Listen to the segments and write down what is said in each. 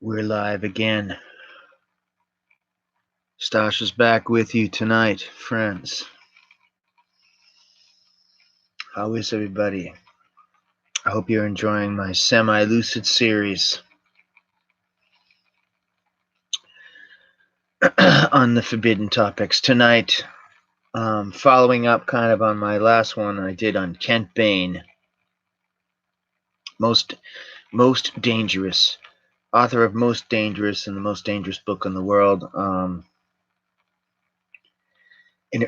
We're live again. Stash is back with you tonight, friends. How is everybody? I hope you're enjoying my semi-lucid series on the forbidden topics. Tonight, following up kind of on my last one I did on Kent Bain. Most dangerous. Author of Most Dangerous and the most dangerous book in the world. An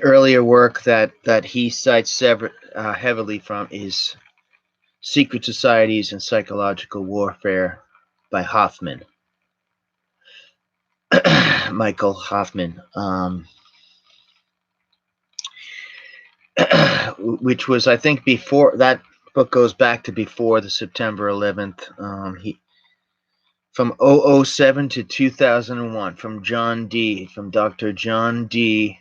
earlier work that he cites heavily from is Secret Societies and Psychological Warfare by Hoffman. Michael Hoffman. Which was, I think, before that book goes back to before the September 11th. He from 007 to 2001, from Dr. John D.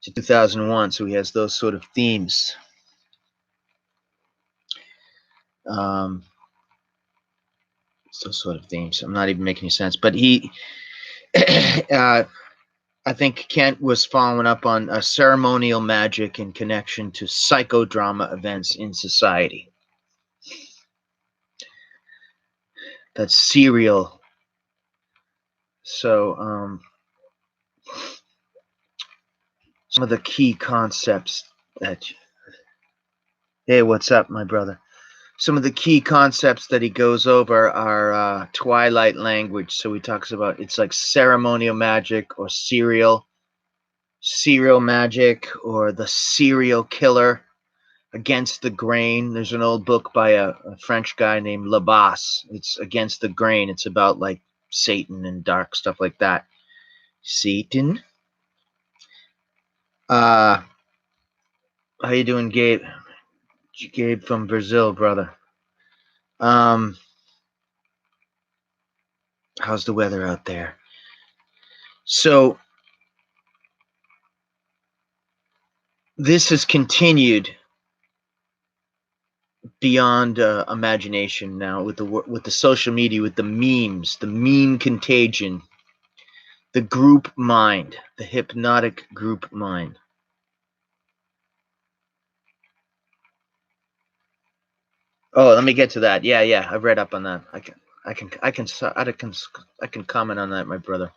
to 2001. So he has those sort of themes. Those sort of themes. I'm not even making any sense, but he, I think Kent was following up on ceremonial magic in connection to psychodrama events in society. That's serial. So, some of the key concepts that. Hey, what's up, my brother? Some of the key concepts that he goes over are Twilight language. So he talks about it's like ceremonial magic or serial magic, or the serial killer against the grain. There's an old book by a French guy named Labas. It's Against the Grain. It's about like Satan and dark stuff like that. Satan. How you doing, Gabe? Gabe from Brazil, brother. How's the weather out there? So this has continued beyond imagination now with the social media, with the memes, the meme contagion, the group mind, the hypnotic group mind. Oh, let me get to that. Yeah, I've read up on that. I can comment on that, my brother.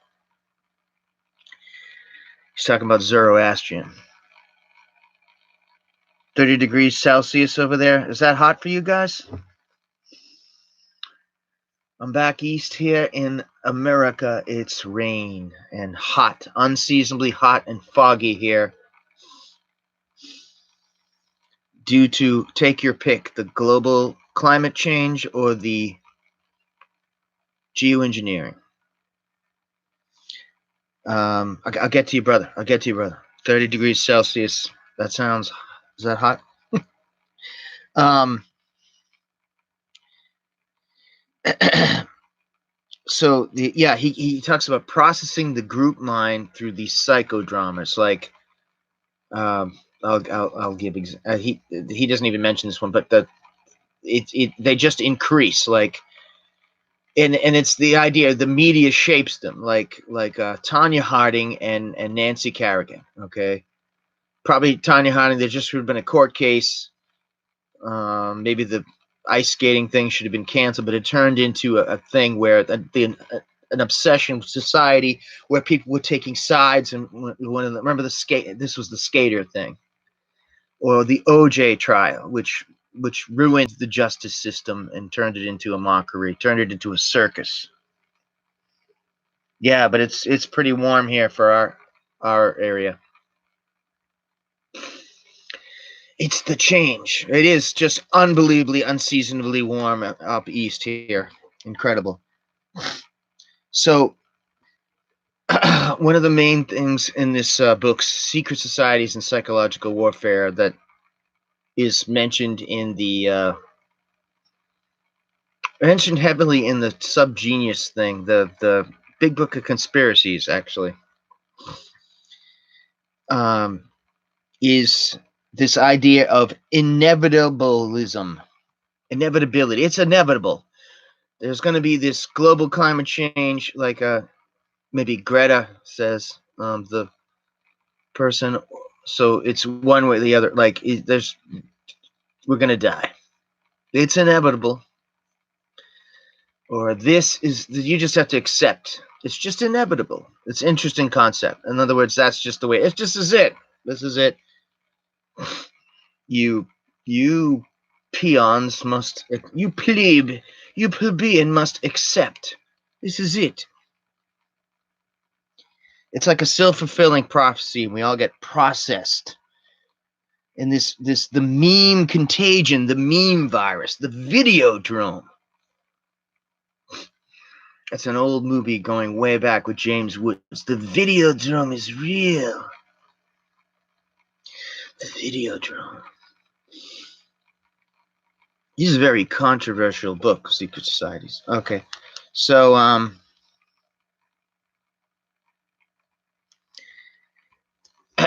He's talking about Zoroastrian. 30 degrees Celsius over there. Is that hot for you guys? I'm back east here in America. It's rain and hot, unseasonably hot and foggy here, due to, take your pick, the global climate change or the geoengineering. I'll get to you, brother. 30 degrees Celsius. That sounds, is that hot? So he talks about processing the group mind through these psychodramas. Like, I'll give he doesn't even mention this one, but they just increase, like, and it's the idea the media shapes them, like Tanya Harding and Nancy Kerrigan. Okay, probably Tanya Harding. There just would have been a court case. Maybe the ice skating thing should have been canceled, but it turned into a thing where an obsession with society, where people were taking sides. And remember this was the skater thing, or the OJ trial, which ruined the justice system and turned it into a mockery, turned it into a circus. Yeah, but it's pretty warm here for our area. It's the change. It is just unbelievably, unseasonably warm up east here. Incredible. So, one of the main things in this book, Secret Societies and Psychological Warfare, that is mentioned in the mentioned heavily in the Subgenius thing, the Big Book of Conspiracies, actually, is this idea of inevitabilism. Inevitability. It's inevitable. there's going to be this global climate change, like maybe Greta says, the person. So it's one way or the other. Like we're going to die. It's inevitable. Or this is, you just have to accept. It's just inevitable. It's an interesting concept. In other words, that's just the way. It's just is it. This is it. You peons must, you plebeian must accept. This is it. It's like a self-fulfilling prophecy, and we all get processed. And the meme contagion, the meme virus, the Videodrome. That's an old movie going way back with James Woods. The Videodrome is real. The Videodrome. This is a very controversial book, Secret Societies. Okay. So,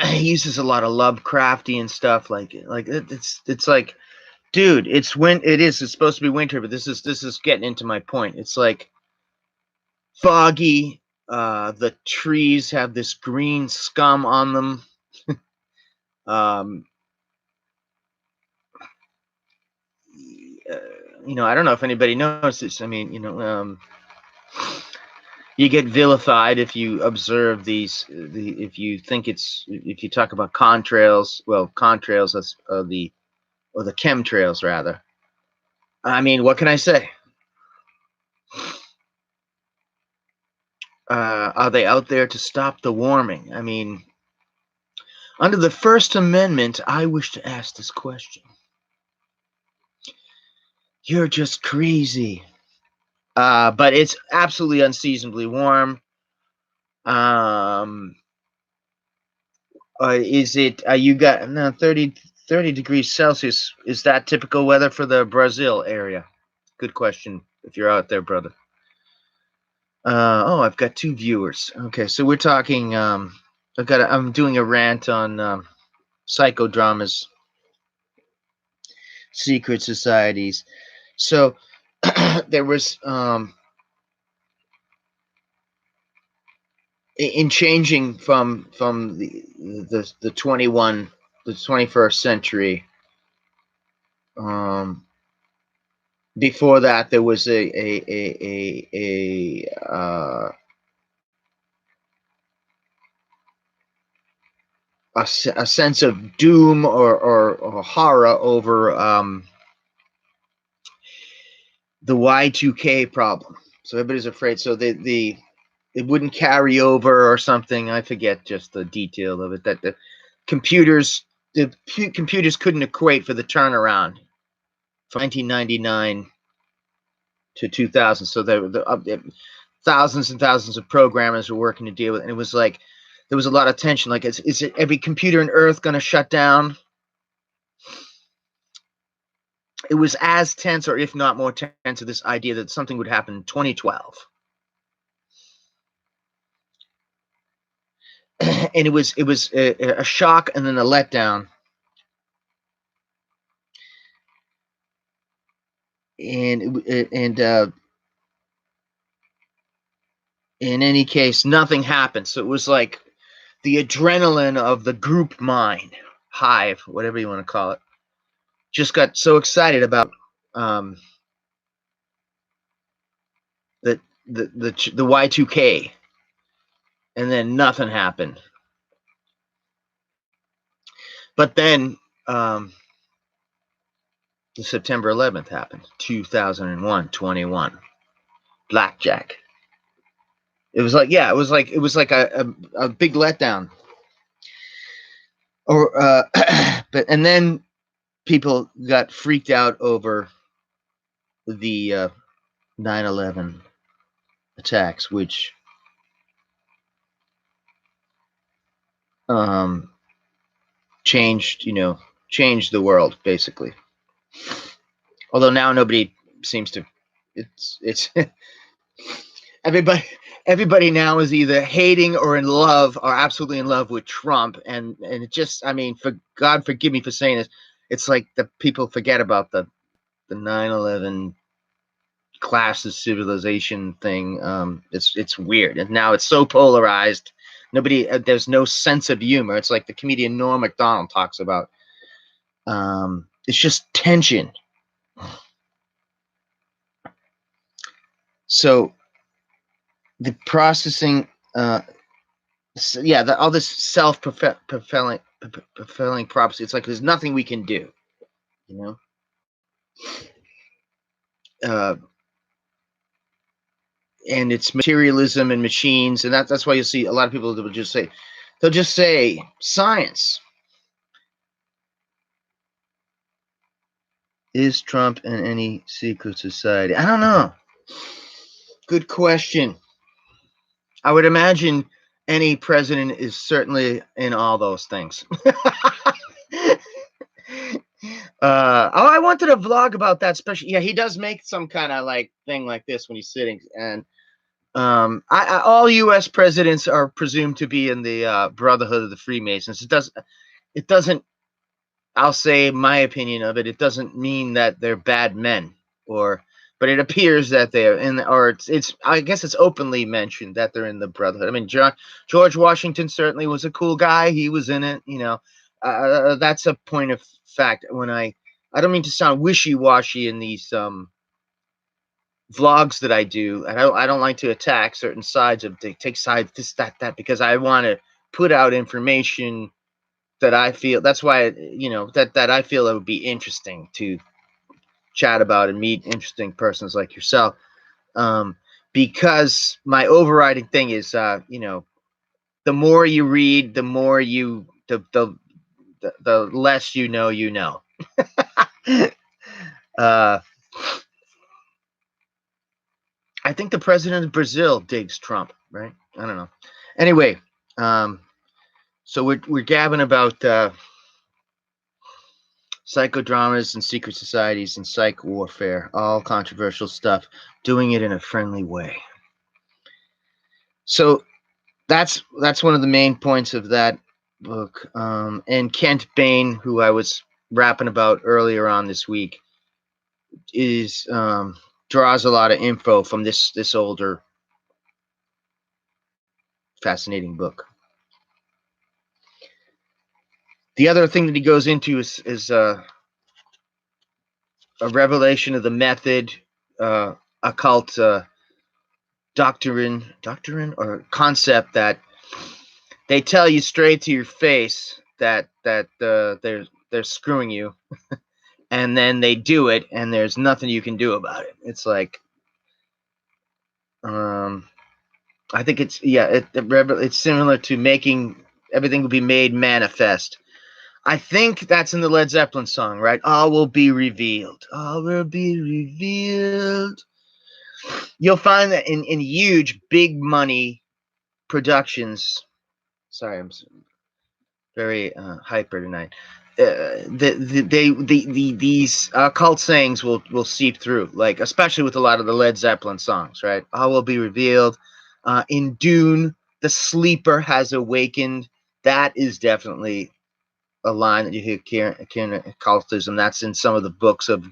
he uses a lot of Lovecraftian stuff, like it's like, dude, it's supposed to be winter, but this is getting into my point. It's like foggy. The trees have this green scum on them. I don't know if anybody knows this. I mean, you get vilified if you observe if you talk about contrails. Well, contrails, that's the chemtrails rather. I mean, what can I say? Are they out there to stop the warming? I mean, under the First Amendment, I wish to ask this question. You're just crazy. But it's absolutely unseasonably warm. Is it, you got, no, 30 degrees Celsius. Is that typical weather for the Brazil area? Good question, if you're out there, brother. I've got 2 viewers. Okay, so we're talking, I'm doing a rant on psychodramas, secret societies. So there was, in changing from the 21st century, before that there was a sense of doom or horror over the Y2K problem. So everybody's afraid. So it wouldn't carry over or something. I forget just the detail of it. That the computers couldn't equate for the turnaround from 1999 to 2000. So there were thousands and thousands of programmers were working to deal with it. And it was like there was a lot of tension. Like, is it every computer on Earth going to shut down? It was as tense, or if not more tense, of this idea that something would happen in 2012. And it was a shock and then a letdown. And in any case, nothing happened. So it was like the adrenaline of the group mind, hive, whatever you want to call it, just got so excited about the Y2K, and then nothing happened. But then the September 11th happened, 2001, 21, blackjack. It was like, yeah, it was like a big letdown. Or and then people got freaked out over the 9/11 attacks, which changed the world basically. Although now nobody seems to. It's everybody now is either hating or in love, or absolutely in love with Trump, and it just, I mean, for God forgive me for saying this, it's like the people forget about the 9/11 classes civilization thing. It's weird, and now it's so polarized. Nobody, there's no sense of humor. It's like the comedian Norm Macdonald talks about. It's just tension. So the processing, all this self-fulfilling prophecy. It's like there's nothing we can do, you know. And it's materialism and machines, and that's why you see a lot of people that will just say, they'll just say science. Is Trump in any secret society? I don't know. Good question. I would imagine any president is certainly in all those things. I wanted to vlog about that, especially. Yeah, he does make some kind of like thing like this when he's sitting, and all U.S. presidents are presumed to be in the Brotherhood of the Freemasons. It doesn't. I'll say my opinion of it. It doesn't mean that they're bad men, but it appears that they're in, or it's. I guess it's openly mentioned that they're in the Brotherhood. I mean, George Washington certainly was a cool guy. He was in it. You know, that's a point of fact. When I don't mean to sound wishy-washy in these vlogs that I do. I don't like to attack certain sides of take sides this that because I want to put out information that I feel. That's why that I feel it would be interesting to chat about and meet interesting persons like yourself. Because my overriding thing is the more you read, the more the less you know. I think the president of Brazil digs Trump, right? I don't know. Anyway, so we're gabbing about psychodramas and secret societies and psych warfare, all controversial stuff, doing it in a friendly way. So that's one of the main points of that book. And Kent Bain, who I was rapping about earlier on this week, is draws a lot of info from this older fascinating book. The other thing that he goes into is a revelation of the method, occult doctrine or concept that they tell you straight to your face that they're screwing you, and then they do it, and there's nothing you can do about it. It's like, I think it's similar to making everything will be made manifest. I think that's in the Led Zeppelin song, right? All will be revealed. All will be revealed. You'll find that in huge, big money productions. Sorry, I'm very hyper tonight. These occult sayings will seep through, like especially with a lot of the Led Zeppelin songs, right? All will be revealed. In Dune, the sleeper has awakened. That is definitely a line that you hear occultism. That's in some of the books of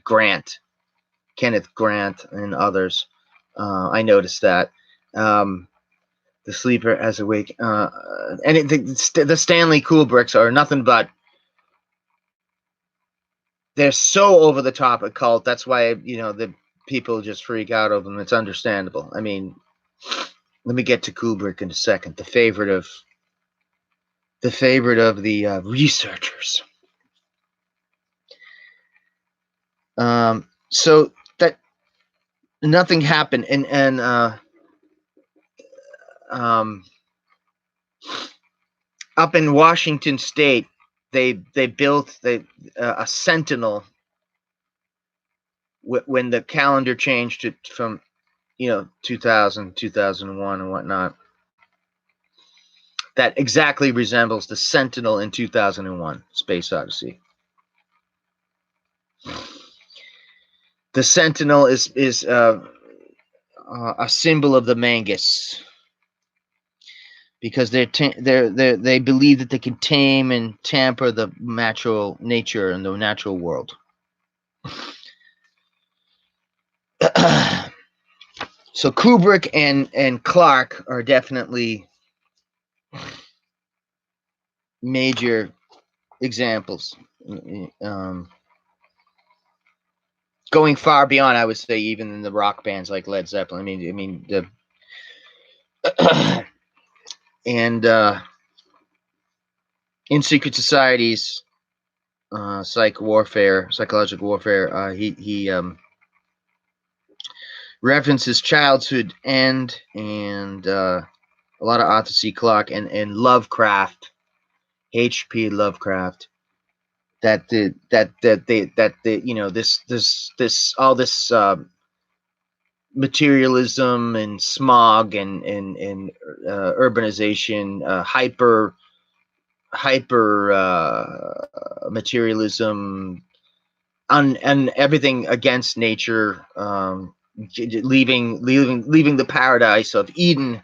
Kenneth Grant, and others. I noticed that. The sleeper has awake, and the Stanley Kubricks are nothing but. They're so over the top occult. That's why the people just freak out over them. It's understandable. I mean, let me get to Kubrick in a second. The favorite of the researchers. So that nothing happened, and up in Washington State, they built a sentinel when the calendar changed from 2000, 2001 and whatnot. That exactly resembles the Sentinel in 2001, Space Odyssey. The Sentinel is a symbol of the Mangus, because they believe that they can tame and tamper the natural nature and the natural world. So Kubrick and Clarke are definitely major examples. Um, Going far beyond, I would say, even in the rock bands like Led Zeppelin. The and in Secret Societies, psychological warfare. He references childhood and a lot of Arthur C. Clarke and Lovecraft, H.P. Lovecraft. This all this materialism and smog and urbanization, hyper materialism, and everything against nature, leaving the paradise of Eden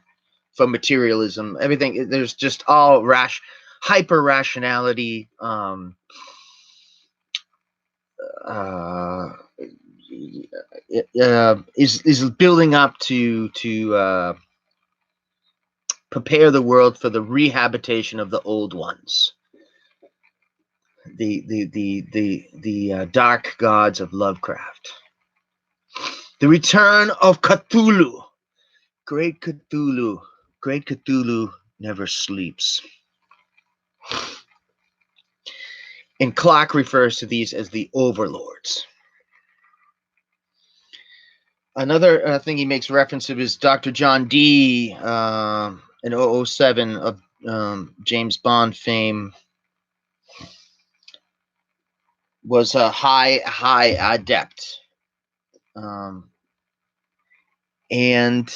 for materialism. Everything, there's just all hyper rationality. Uh, is building up to prepare the world for the rehabilitation of the old ones, the dark gods of Lovecraft, the return of Cthulhu. Great Cthulhu, great Cthulhu never sleeps. And Clarke refers to these as the overlords. Another thing he makes reference to is Dr. John Dee in 007 of James Bond fame. Was a high adept, and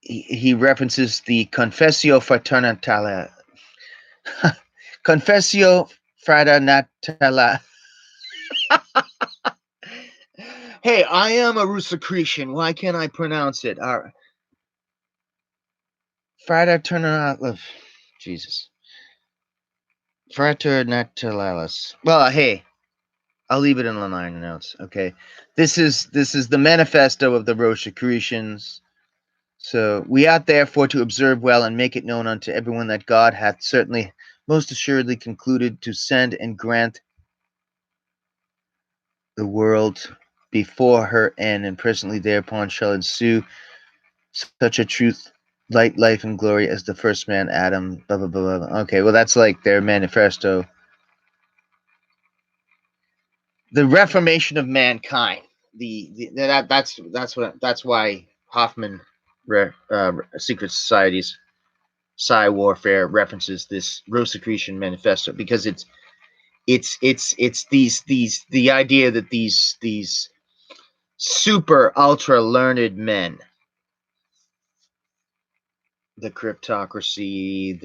he references the Confessio Fraternatale. Confessio Fraternatale. Hey, I am a Rosicrucian. Why can't I pronounce it? Fraternatale. Jesus. Fraternatales. Well, hey, I'll leave it in the liner notes. Okay, this is the manifesto of the Rosicrucians. So we ought therefore to observe well and make it known unto everyone that God hath certainly most assuredly concluded to send and grant the world before her end, and presently thereupon shall ensue such a truth, light, life, and glory as the first man, Adam, blah, blah, blah, blah. Okay, well, that's like their manifesto. The reformation of mankind. That's why Hoffman, Secret Societies Psy Warfare references this Rosicrucian manifesto, because it's the idea that these super ultra learned men, the cryptocracy,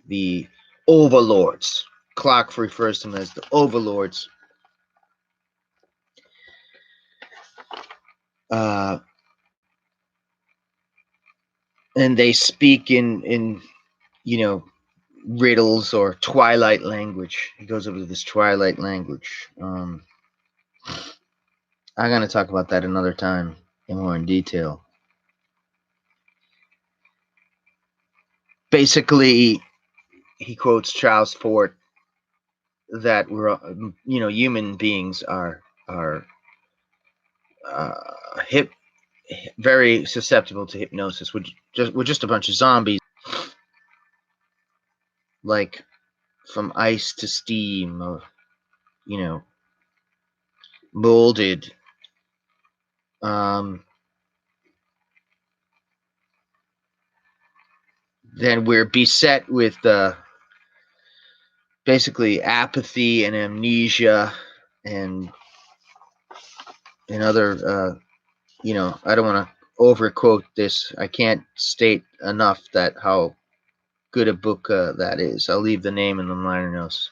the overlords. Clarke refers to them as the overlords. And they speak in riddles or twilight language. He goes over to this twilight language. I'm going to talk about that another time in more in detail. Basically, he quotes Charles Fort that we're, human beings are very susceptible to hypnosis. We're just a bunch of zombies, like from ice to steam, or molded. Then we're beset with basically apathy and amnesia and other. I don't want to overquote this. I can't state enough that how good a book that is. I'll leave the name in the liner notes.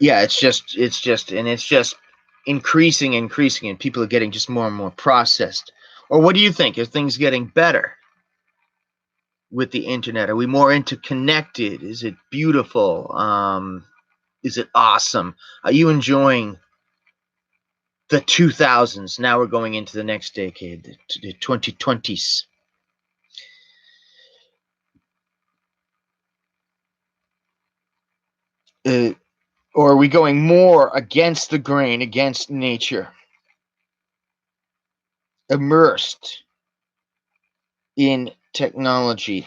Yeah, it's just increasing, and people are getting just more and more processed. Or what do you think? Are things getting better? with the internet? Are we more interconnected? Is it beautiful? Is it awesome? Are you enjoying the 2000s? Now we're going into the next decade, the 2020s. Or are we going more against the grain, against nature, immersed in technology?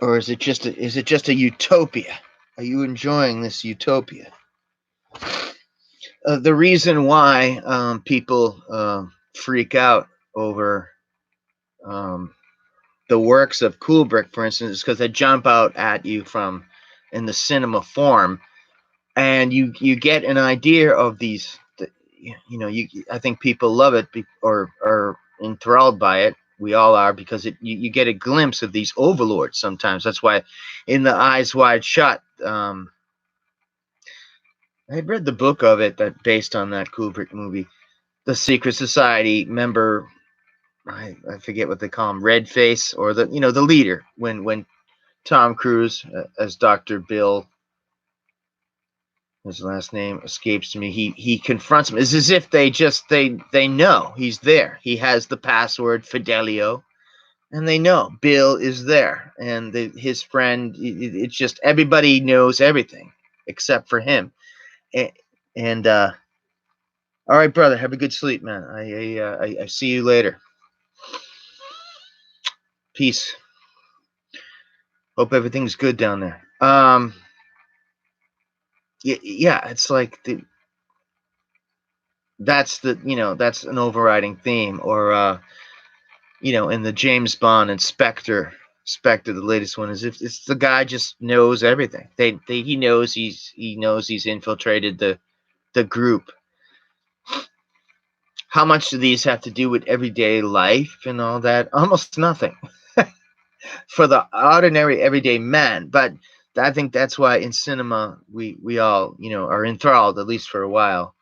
Or is it just a utopia? Are you enjoying this utopia? The reason why people freak out over um, the works of Kubrick, for instance, is because they jump out at you from in the cinema form, and you get an idea of these. I think people love it or are enthralled by it. We all are, because you get a glimpse of these overlords sometimes. That's why in the Eyes Wide Shut, I had read the book of it that based on that Kubrick movie, the secret society member. I forget what they call him, red face, or the leader. When Tom Cruise as Dr. Bill, his last name escapes me, he confronts him. It's as if they know he's there. He has the password Fidelio, and they know Bill is there, and his friend. It's just everybody knows everything except for him. And all right, brother, have a good sleep, man. I see you later. Peace. Hope everything's good down there. Yeah, it's like that's an overriding theme. Or in the James Bond and Spectre, the latest one, is if it's the guy just knows everything. He knows he's infiltrated the group. How much do these have to do with everyday life and all that? Almost nothing for the ordinary everyday man. But I think that's why in cinema we all are enthralled, at least for a while,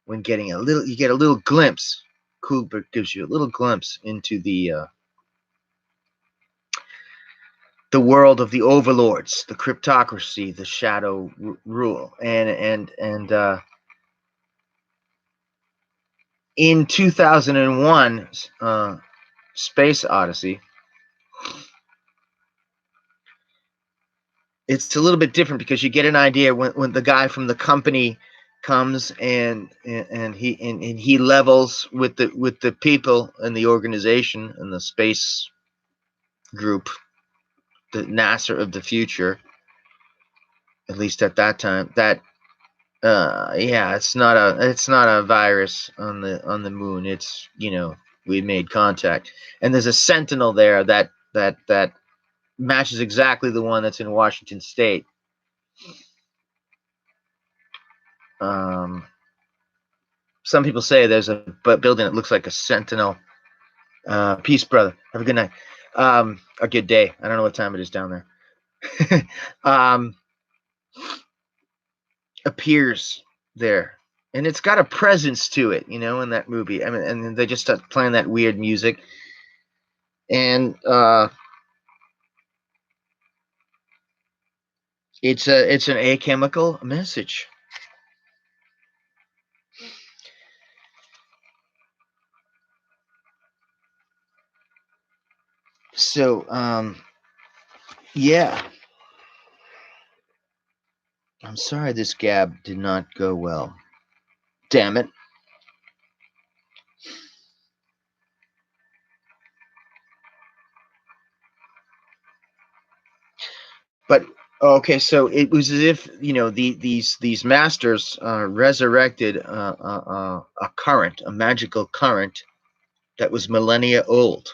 when you get a little glimpse. Kubrick gives you a little glimpse into the world of the overlords, the cryptocracy, the shadow rule, and in 2001, Space Odyssey, it's a little bit different because you get an idea when the guy from the company comes and he levels with the people in the organization and the space group, the NASA of the future, at least at that time. That yeah, it's not a virus on the moon. It's we made contact, and there's a sentinel there that matches exactly the one that's in Washington State. Some people say there's a building that looks like a sentinel. Peace, brother. Have a good night. A good day. I don't know what time it is down there. Appears there, and it's got a presence to it, in that movie. I mean, and they just start playing that weird music, and it's an alchemical message. So, yeah. I'm sorry this gab did not go well. Damn it. But okay, so it was as if these masters resurrected a current, a magical current that was millennia old.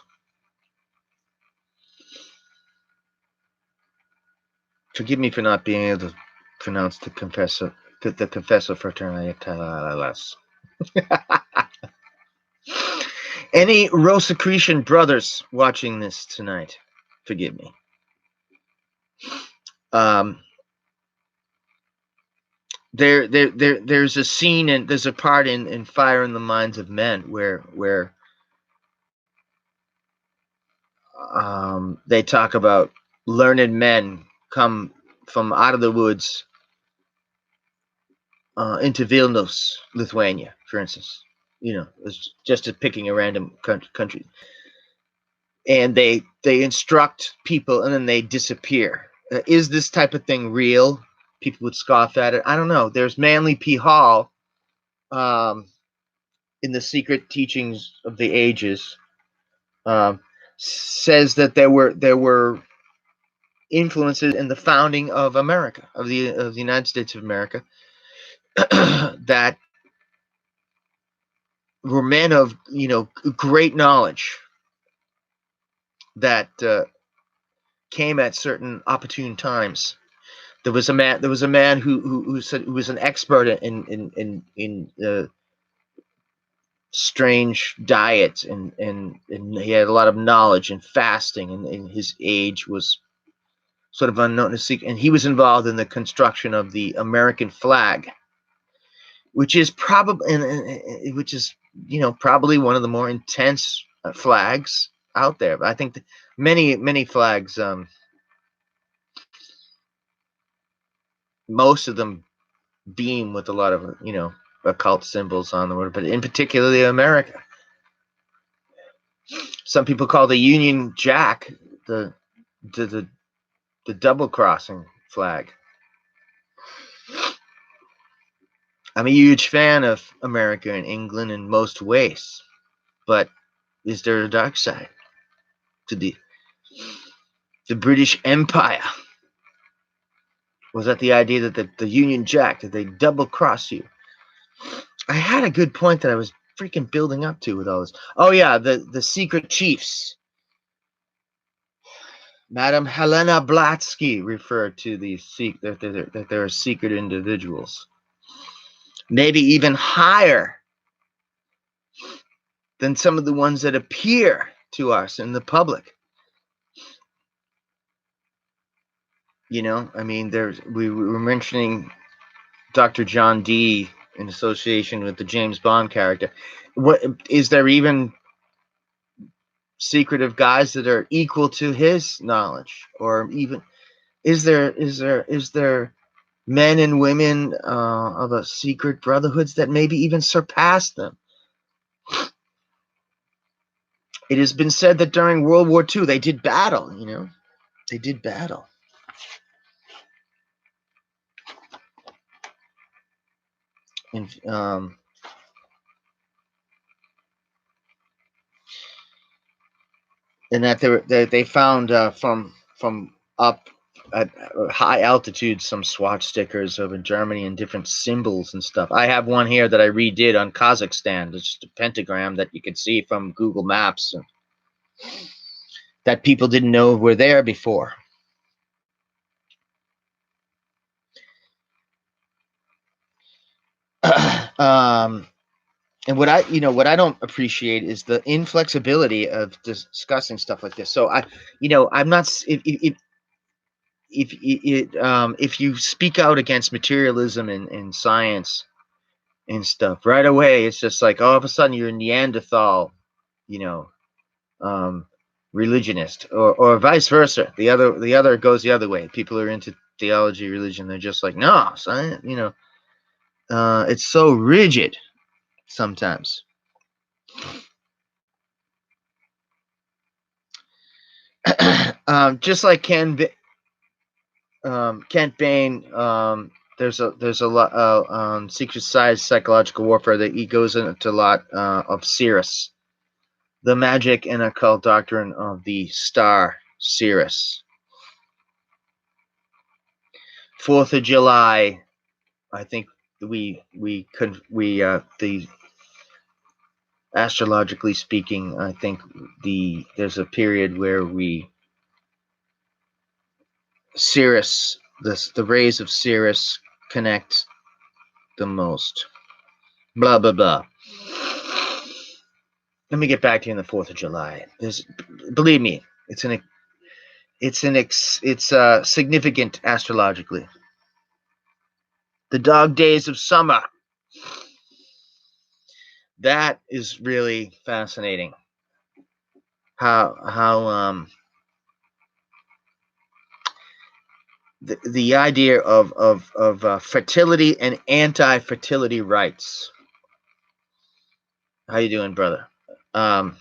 Forgive me for not being able to pronounce the confessor fraternitatis. Any Rosicrucian brothers watching this tonight? Forgive me. there's a scene and there's a part in Fire in the Minds of Men where they talk about learned men come from out of the woods into Vilnius, Lithuania, for instance. It's just picking a random country, and they instruct people and then they disappear. Is this type of thing real? People would scoff at it. I don't know. There's Manly P. Hall in the Secret Teachings of the Ages. Says that there were influences in the founding of America, of the United States of America, that were men of great knowledge that came at certain opportune times. There was a man who said, who was an expert in strange diet, and he had a lot of knowledge in fasting, and his age was sort of unknown to seek, and he was involved in the construction of the American flag, which is probably probably one of the more intense flags out there. But I think many flags, most of them beam with a lot of occult symbols on them, but in particularly America. Some people call the Union Jack the double crossing flag. I'm a huge fan of America and England in most ways, but is there a dark side to the British Empire? Was that the idea that the Union Jack, that they double cross you? I had a good point that I was freaking building up to with all this. Oh yeah, the secret chiefs. Madame Helena Blatsky referred to that there are secret individuals, maybe even higher than some of the ones that appear to us in the public. I mean, we were mentioning Dr. John Dee in association with the James Bond character. What is there even secretive guys that are equal to his knowledge, or even is there men and women of a secret brotherhoods that maybe even surpass them? It has been said that during World War II they did battle. They did battle. And that they found from up at high altitude some swatch stickers over Germany and different symbols and stuff. I have one here that I redid on Kazakhstan. It's just a pentagram that you could see from Google Maps that people didn't know were there before. And what I don't appreciate is the inflexibility of discussing stuff like this. So I'm not, if you speak out against materialism and science and stuff right away, it's just like all of a sudden you're a Neanderthal, religionist, or vice versa. The other goes the other way. People are into theology, religion. They're just like, no, science, it's so rigid sometimes. Just like Kent Bain, there's a lot Secret Psy Psychological Warfare that he goes into a lot of Sirius, the magic and occult doctrine of the star Sirius. 4th of July, I think the astrologically speaking, I think there's a period where Sirius, the rays of Sirius connect the most. Blah blah blah. Let me get back to you on the 4th of July. Believe me, it's significant astrologically. The Dog Days of Summer. That is really fascinating. How the idea of fertility and anti-fertility rights. How you doing, brother? That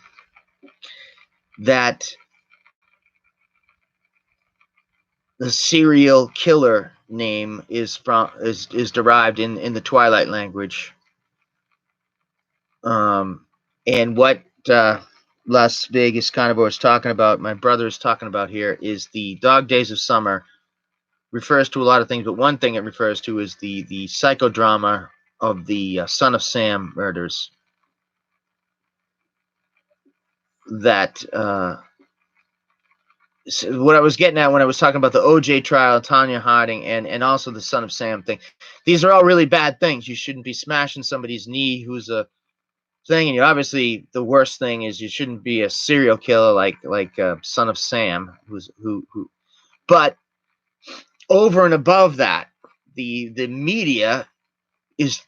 the serial killer name is derived in the Twilight language. And what Las Vegas Carnivore is talking about, my brother is talking about here, is the Dog Days of Summer. Refers to a lot of things, but one thing it refers to is the psychodrama of the Son of Sam murders. That so what I was getting at when I was talking about the OJ trial, Tanya Harding, and also the Son of Sam thing. These are all really bad things. You shouldn't be smashing somebody's knee who's a thing, and you obviously the worst thing is you shouldn't be a serial killer like Son of Sam, who. But over and above that, the media is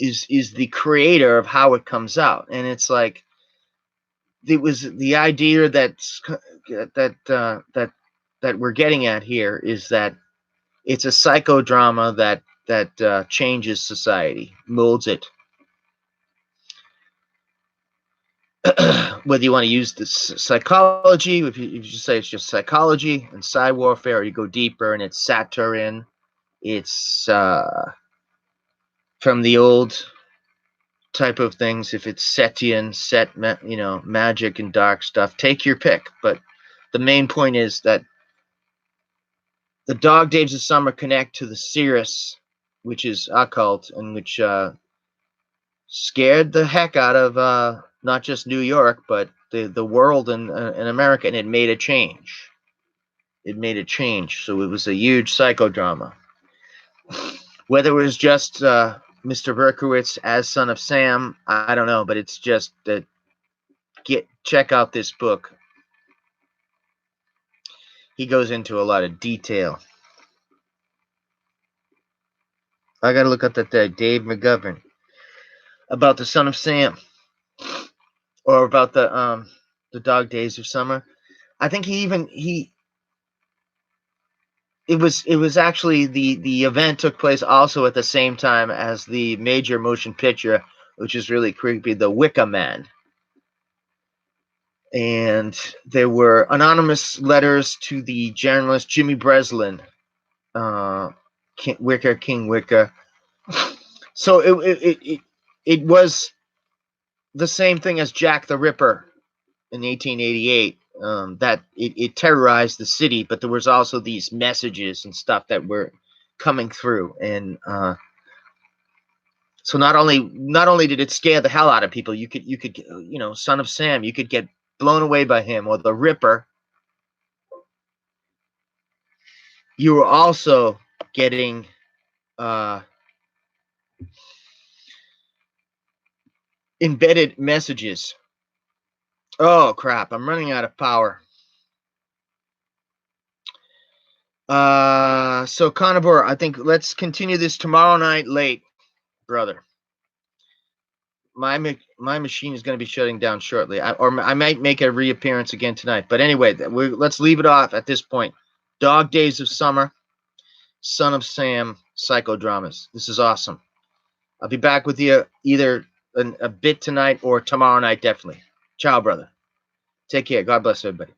the creator of how it comes out, and it's like it was the idea that we're getting at here is that it's a psychodrama that changes society, molds it. Whether you want to use this psychology, if you just say it's just psychology and psy warfare, or you go deeper and it's Saturn, it's from the old type of things. If it's Setian, magic and dark stuff, take your pick. But the main point is that the Dog Days of Summer connect to the Cirrus, which is occult, and which scared the heck out of not just New York, but the world and America, and it made a change. It made a change. So it was a huge psychodrama. Whether it was just Mr. Berkowitz as Son of Sam, I don't know, but it's just that check out this book. He goes into a lot of detail. I gotta look up that Dave McGovern about the Son of Sam, or about the Dog Days of Summer. I think it was actually the event took place also at the same time as the major motion picture, which is really creepy, The Wicker Man. And there were anonymous letters to the journalist Jimmy Breslin, King Wicker. So it was the same thing as Jack the Ripper in 1888. That it terrorized the city, but there was also these messages and stuff that were coming through, and so not only did it scare the hell out of people, you could Son of Sam, you could get blown away by him, or the Ripper. You were also getting embedded messages. Oh crap, I'm running out of power. So Carnivore, I think let's continue this tomorrow night late, brother. My machine is going to be shutting down shortly, or I might make a reappearance again tonight. But anyway, let's leave it off at this point. Dog Days of Summer, Son of Sam, psychodramas. This is awesome. I'll be back with you either a bit tonight or tomorrow night, definitely. Ciao, brother. Take care. God bless everybody.